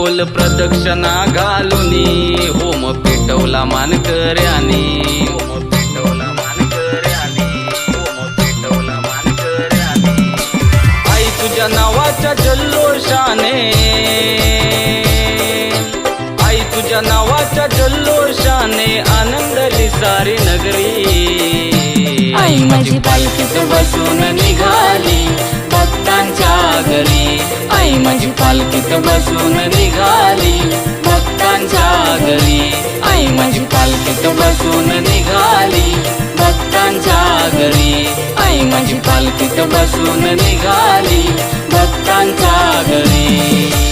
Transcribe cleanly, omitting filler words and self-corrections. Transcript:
ढोल प्रदक्षिणा घालुनी home पेटवला मानकऱ्याने, home पेटवला मानकऱ्याने, home पेटवला मानकऱ्याने। आई तुझ्या नावाच्या जल्लोषाने, आई तुझ्या नावाच्या जल्लोषाने आनंदली सारी नगरी। आई माझी पालखीत बसून निघाली भक्तांच्या घरी, आई माझी पालखीत बसून निघाली भक्तांच्या घरी, आई माझी पालखीत बसून निघाली भक्तांच्या घरी, आई माझी पालखीत बसून निघाली भक्तांच्या घरी।